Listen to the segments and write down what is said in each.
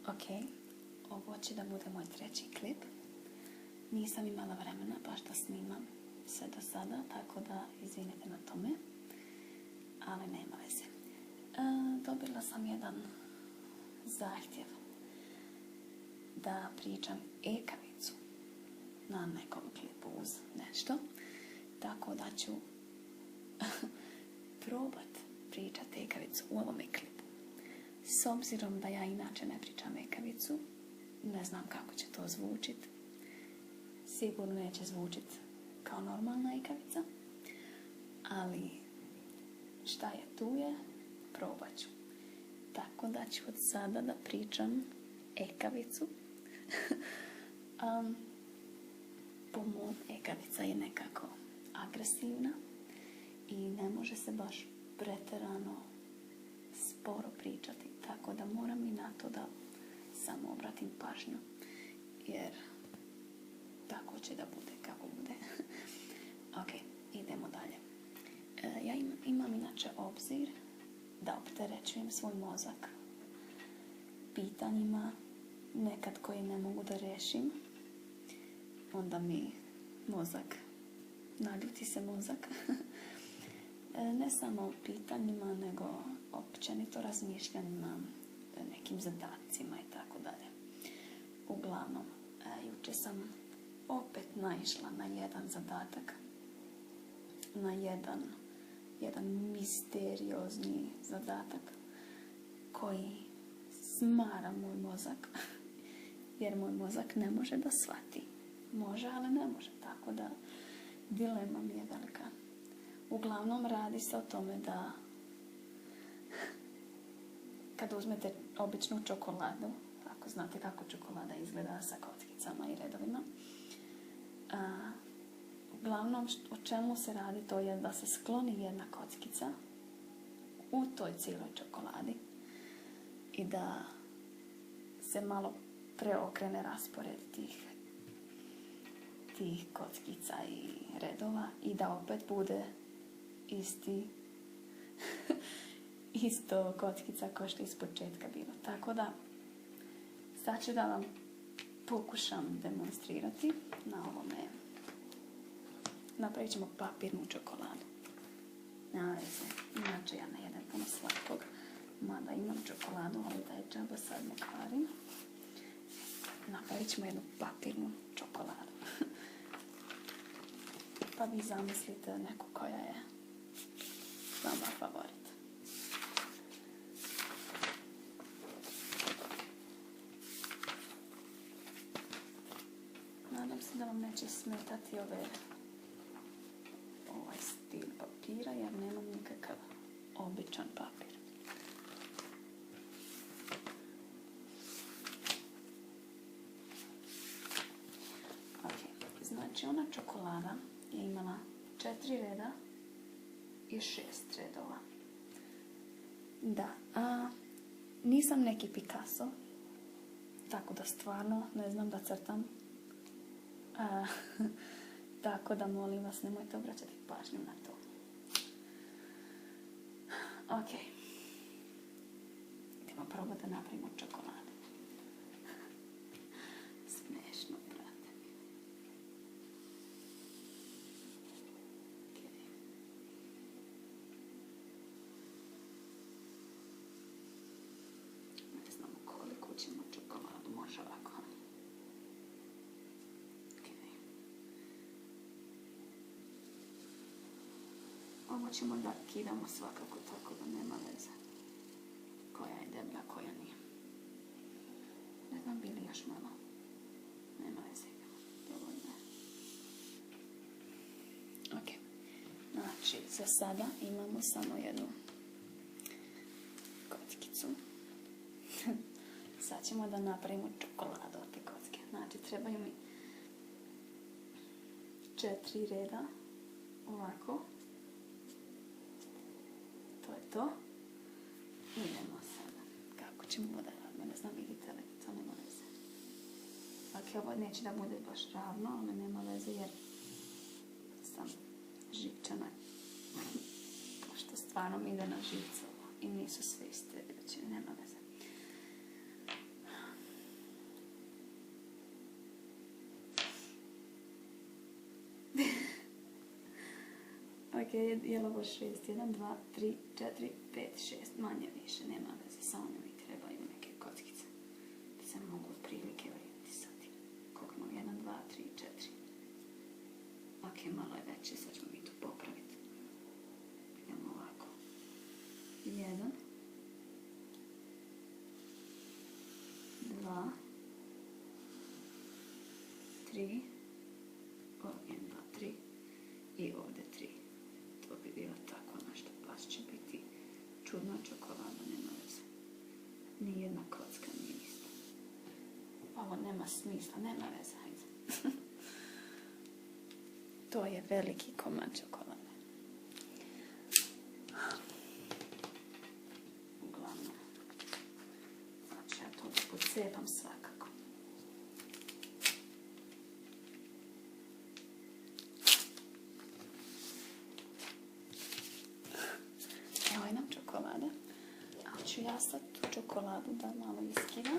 Ok, ovo će da bude moj treći klip. Nisam imala vremena baš da snimam sve do sada, tako da izvinite na tome, ali nema veze. Dobila sam jedan zahtjev da pričam ekavicu na nekom klipu uz nešto, tako da ću probat pričati ekavicu u ovome klipu. S obzirom da ja inače ne pričam ekavicu, ne znam kako će to zvučiti. Sigurno neće zvučiti kao normalna ekavica, ali šta je tu je, probat ću. Tako da ću od sada da pričam ekavicu. Po mom, ekavica je nekako agresivna i ne može se baš pretjerano sporo pričati, tako da moram i na to da samo obratim pažnju, jer tako će da bude kako bude. Ok, idemo dalje. Ja imam inače obzir da opterećujem svoj mozak pitanjima nekad koji ne mogu da rešim. Onda mi mozak, naljuti se mozak. Ne samo pitanjima, nego općenito razmišljanjima, nekim zadacima i tako dalje. Uglavnom, juče sam opet naišla na jedan zadatak, na jedan misteriozni zadatak koji smara moj mozak, jer moj mozak ne može da shvati. Može, ali ne može, tako da dilema mi je velika. Uglavnom, radi se o tome da kad uzmete običnu čokoladu, ako znate kako čokolada izgleda sa kockicama i redovima, uglavnom o čemu se radi, to je da se skloni jedna kockica u toj cijeloj čokoladi i da se malo preokrene raspored tih kockica i redova i da opet bude isto kockica kao što je iz početka bilo. Tako da sad ću da vam pokušam demonstrirati na ovome. Napravit ćemo papirnu čokoladu. Nema veze, inače ja ne jedem puno slatkog, mada imam čokoladu, ali da je džaba sad ne kvarim. Napravit ćemo jednu papirnu čokoladu. Pa vi zamislite neku koja je vama favorit. Nadam se da vam neće smetati ovaj stil papira, jer nemam nikakav običan papir. Ok, znači ona čokolada je imala 4 reda i 6 redova. Da, nisam neki Picasso, tako da stvarno ne znam da crtam. Tako da molim vas, nemojte obraćati pažnju na to. Ok. Idemo probati da napravimo čokoladu. Smešno, brate. Ok. Ne znamo koliko ćemo čokoladu, može ovako. Ovo ćemo da kidamo svakako, tako da nema veze koja je deblja, koja nije. Ne znam, bili još malo. Nema veze, dovoljno je. Ok, znači za sada imamo samo jednu kockicu. Sad ćemo da napravimo čokoladu od te kocke. Znači trebaju mi 4 reda, ovako. To je to. Idemo sada. Kako ćemo da radimo? Ne znam, vidite li, to nema veze. Ok, ovo neće da bude baš ravno, ali nema veze jer sam živčana. Što stvarno mi ide na živce i nisu sve iste, znači nema veze. Ok, jelovo 6. 1, 2, 3, 4, 5, 6. Manje više, nema veze. Samo mi trebaju neke kockice. Da se mogu prilike orijentisati. Koliko imamo? 1, 2, 3, 4. Ok, malo je veći, sad ćemo mi to popraviti. Idemo ovako. 1, 2, 3, 1, 2, 3 i ovdje 3. To bi bilo tako nešto, pa će biti čudna čokolada, nema veze. Nijedna kocka nije ista. Ovo nema smisla, nema veze, hajde. To je veliki komad čokolade. Uglavnom, znači ja to pocepam svakako. Evo je nam čokolada. Ali ću ja sad tu čokoladu da malo iskidam.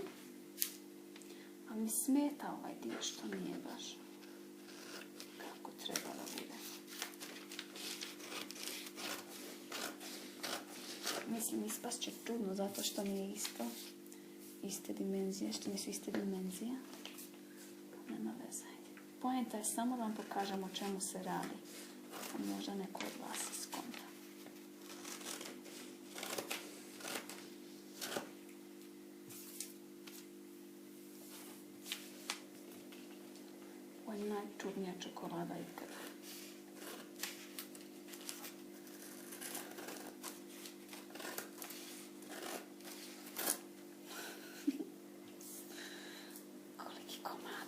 A mi smeta ovaj dio što nije baš kako treba da bude. Mislim, ispast će čudno zato što nije isto. Iste dimenzije, što nisu iste dimenzije. Nema veze. Poenta je samo da vam pokažem o čemu se radi. A možda neko od vas iskonta. Ovo je najčudnija čokolada ikada. Koliki komad.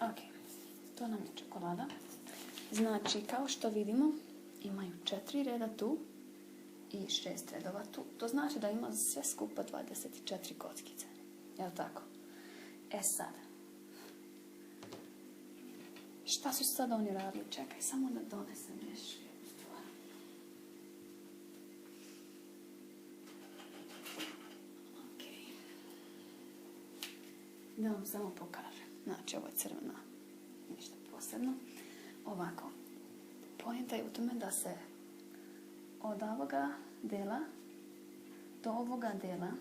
Ok, to nam je čokolada. Znači, kao što vidimo, imaju 4 reda tu i 6 redova tu. To znači da ima sve skupa 24 kockice. Jel' tako? E sad, šta su sad oni radili? Čekaj, samo da donesem još jednu stvar. Ok. Da vam samo pokažem. Znači, ovo je crvena. Ništa posebno. Ovako. Poenta je u tome da se od ovoga dela do ovoga dela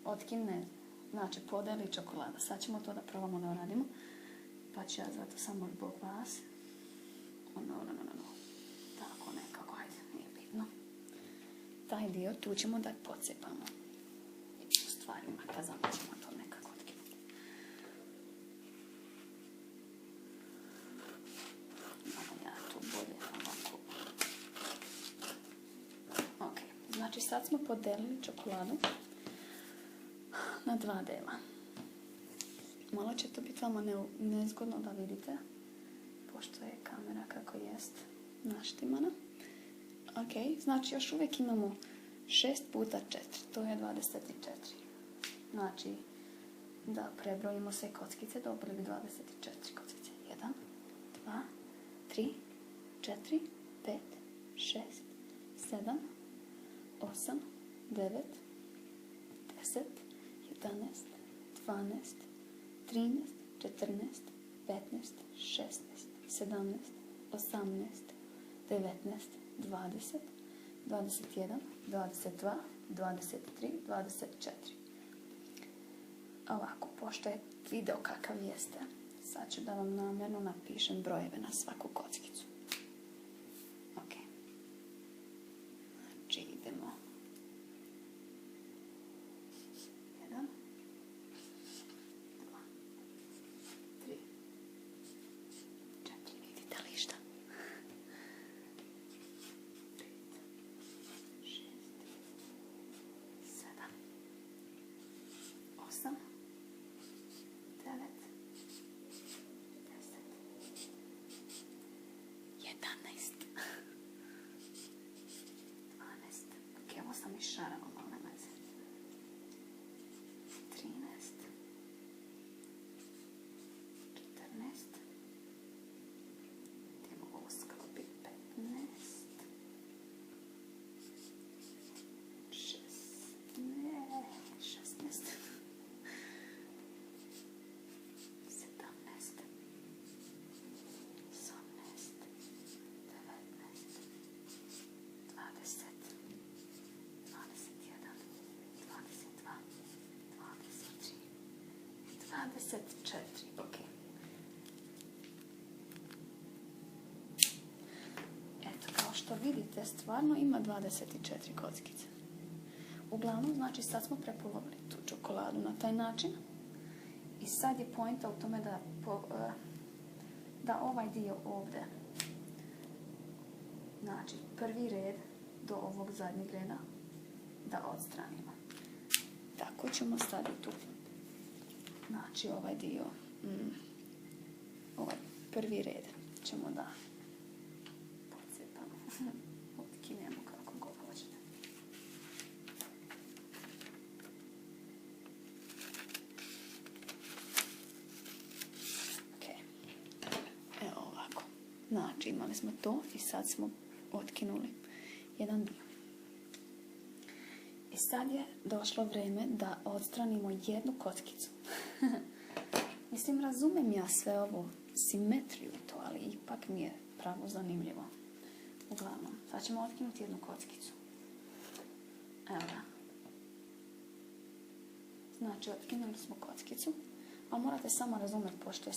otkine, znači podeli čokolada. Sad ćemo to da probamo da radimo. Pa ću ja zato samo zbog vas. Tako nekako, ajde, nije bitno. Taj dio tu ćemo da pocepamo. U stvari, makazano ćemo to nekako otkinuti. Malo ja tu bolje ovako. Ok, znači sad smo podelili čokoladu na 2 dela. Malo će to biti vama nezgodno da vidite, pošto je kamera kako jest naštimana. Ok, znači još uvijek imamo 6 puta 4, to je 24. Znači, da prebrojimo sve kockice, dobili bi 24 kockice. 1, 2, 3, 4, 5, 6, 7, 8, 9, 10, 11, 12, 13, 14, 15, 16, 17, 18, 19, 20, 21, 22, 23, 24. Ovako, pošto je video kakav jeste, sad ću da vam namjerno napišem brojeve na svaku kockicu. Ok. Znači idemo. 1, 2, 3, 4, vidite li šta? 5, 6, 7, 8, 9, 10, 11, 12, ok, ovo sam išarala malo na meze, 13, 14, idemo ovo sklopiti, 24, ok. Eto, kao što vidite, stvarno ima 24 kockice. Uglavnom, znači sad smo prepolovili tu čokoladu na taj način. I sad je pointa u tome da ovaj dio ovdje, znači prvi red do ovog zadnjeg reda, da odstranimo. Tako ćemo staviti tu, znači ovaj dio, ovaj prvi red ćemo da podsjepamo, otkinemo kako god hoćete. Ok, evo ovako. Znači imali smo to i sad smo otkinuli jedan dio. I sad je došlo vrijeme da odstranimo jednu kockicu. Mislim, razumijem ja sve ovo, simetriju i to, ali ipak mi je pravo zanimljivo. Uglavnom, sad ćemo otkinuti jednu kockicu. Evo ga. Znači, otkinuli smo kockicu, ali morate samo razumjeti, pošto je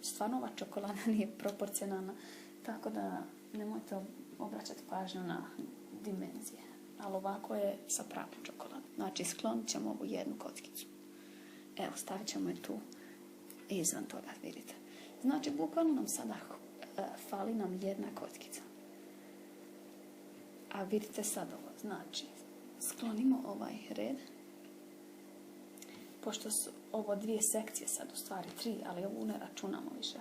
stvarno ova čokolada nije proporcionalna, tako da nemojte obraćati pažnju na dimenzije. Ali ovako je sa pravom čokoladom. Znači, sklonit ćemo ovu jednu kockicu. Evo, stavit ćemo je tu izvan toga, vidite. Znači, bukvalno nam sada fali nam jedna kockica. A vidite sad ovo, znači, sklonimo ovaj red. Pošto su ovo dvije sekcije, sad u stvari 3, ali ovu ne računamo više.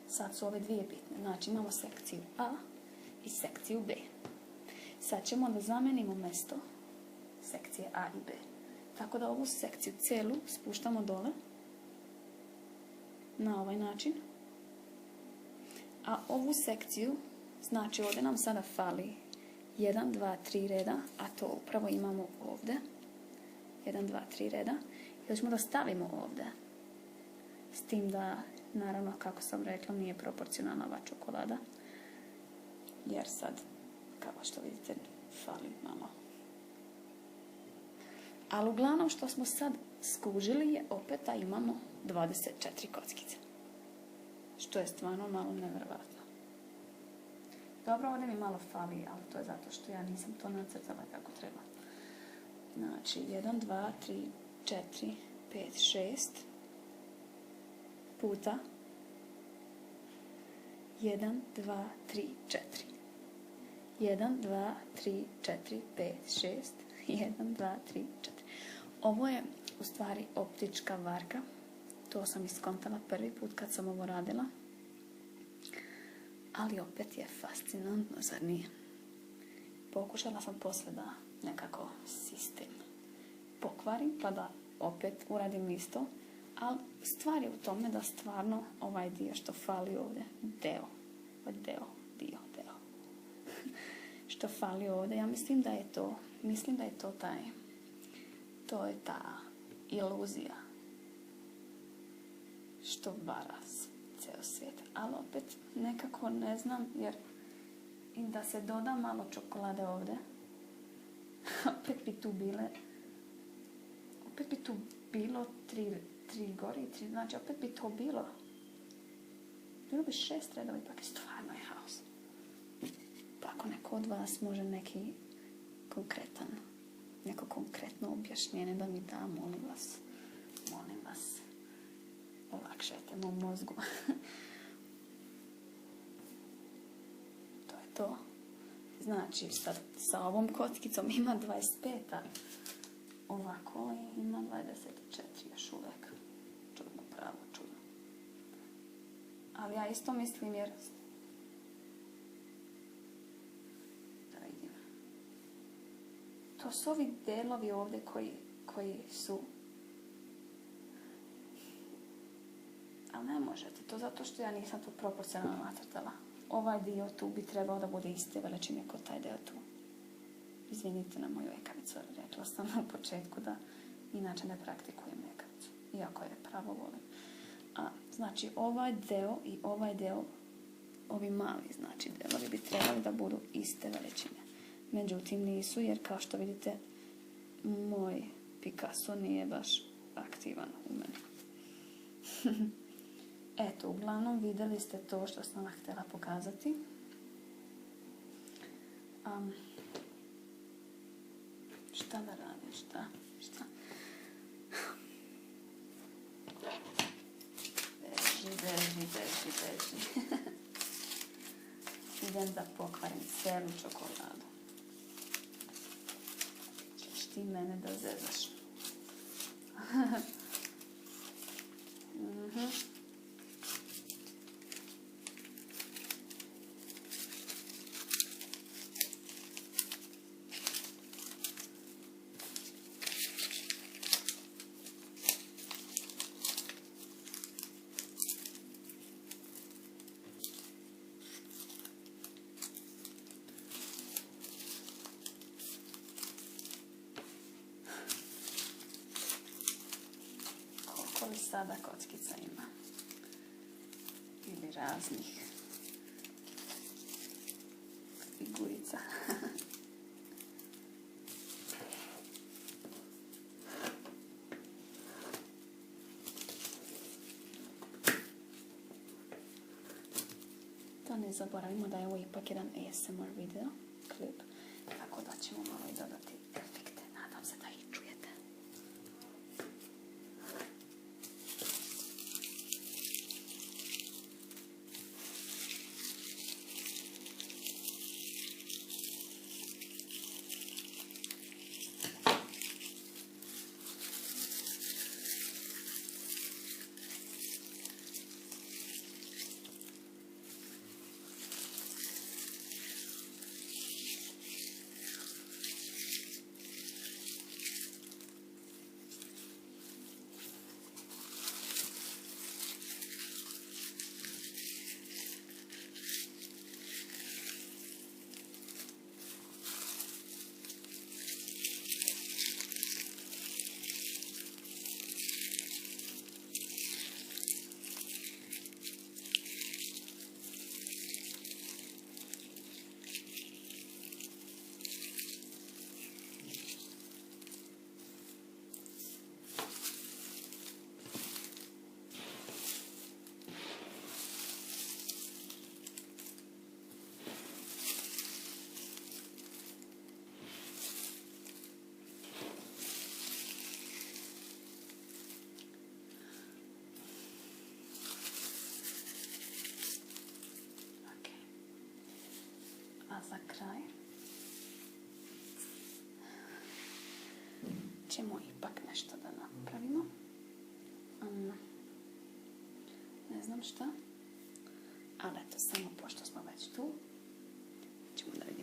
Sad su ove dvije bitne. Znači, imamo sekciju A i sekciju B. Sad ćemo da zamenimo mjesto sekcije A i B. Tako da ovu sekciju celu spuštamo dole na ovaj način. A ovu sekciju, znači ovdje nam sada fali 1, 2, 3 reda, a to upravo imamo ovdje. 1, 2, 3 reda. I ćemo da stavimo ovdje. S tim da, naravno, kako sam rekla, nije proporcionalna ova čokolada. Jer sad, kao što vidite, fali malo. Ali uglavnom što smo sad skužili je opet da imamo 24 kockice. Što je stvarno malo nevjerovatno. Dobro, ovdje mi malo fali, ali to je zato što ja nisam to nacrtala kako treba. Znači, 1, 2, 3, 4, 5, 6 puta 1, 2, 3, 4. 1, 2, 3, 4, 5, 6. 1, 2, 3, 4. Ovo je u stvari optička varka. To sam iskontala prvi put kad sam ovo radila. Ali opet je fascinantno, zar nije? Pokušala sam posle da nekako sistem pokvarim, pa da opet uradim isto. Ali stvar je u tome da stvarno ovaj dio što fali ovdje, deo, što fali ovdje, ja mislim da je to je ta iluzija što vara ceo svijet. Ali opet nekako ne znam, jer i da se doda malo čokolade ovdje, opet bi tu bilo 3 gore i 3, znači opet bi to bilo bi 6 redova, ipak je stvarno je haos. Pa ako neko od vas može neko konkretno objašnjenje da mi da, molim vas, olakšajte mom mozgu. To je to. Znači, sad sa ovom kockicom ima 25, a ovako ima 24 još uvijek. Čudno, pravo čudno. Ali ja isto mislim, jer da vidim. To su ovi delovi ovdje koji su, ali ne možete to zato što ja nisam to proporcionalno nacrtala. Ovaj dio tu bi trebao da bude iste veličine kod taj dio tu. Izvinite na moju ekavicu, rekla sam na početku da inače ne praktikujem ekavicu, iako je pravo volim. Znači, ovaj deo i ovaj deo, ovi mali, znači, delovi bi trebali da budu iste veličine. Međutim, nisu, jer kao što vidite, moj Picasso nije baš aktivan u meni. Eto, uglavnom vidjeli ste to što sam vam htjela pokazati. Šta da radim, šta? Beži. Idem da pokvarim cijelu čokoladu. Češ ti mene da zezaš. Koliko li sada kockica ima? Ili raznih figurica. Da ne zaboravimo da je ovo ipak jedan ASMR video, klip, tako da ćemo malo i dodati efekte. Nadam se da ih čujete. A za kraj ćemo ipak nešto da napravimo. Ne znam šta, ali eto, samo pošto smo već tu, ćemo da vidimo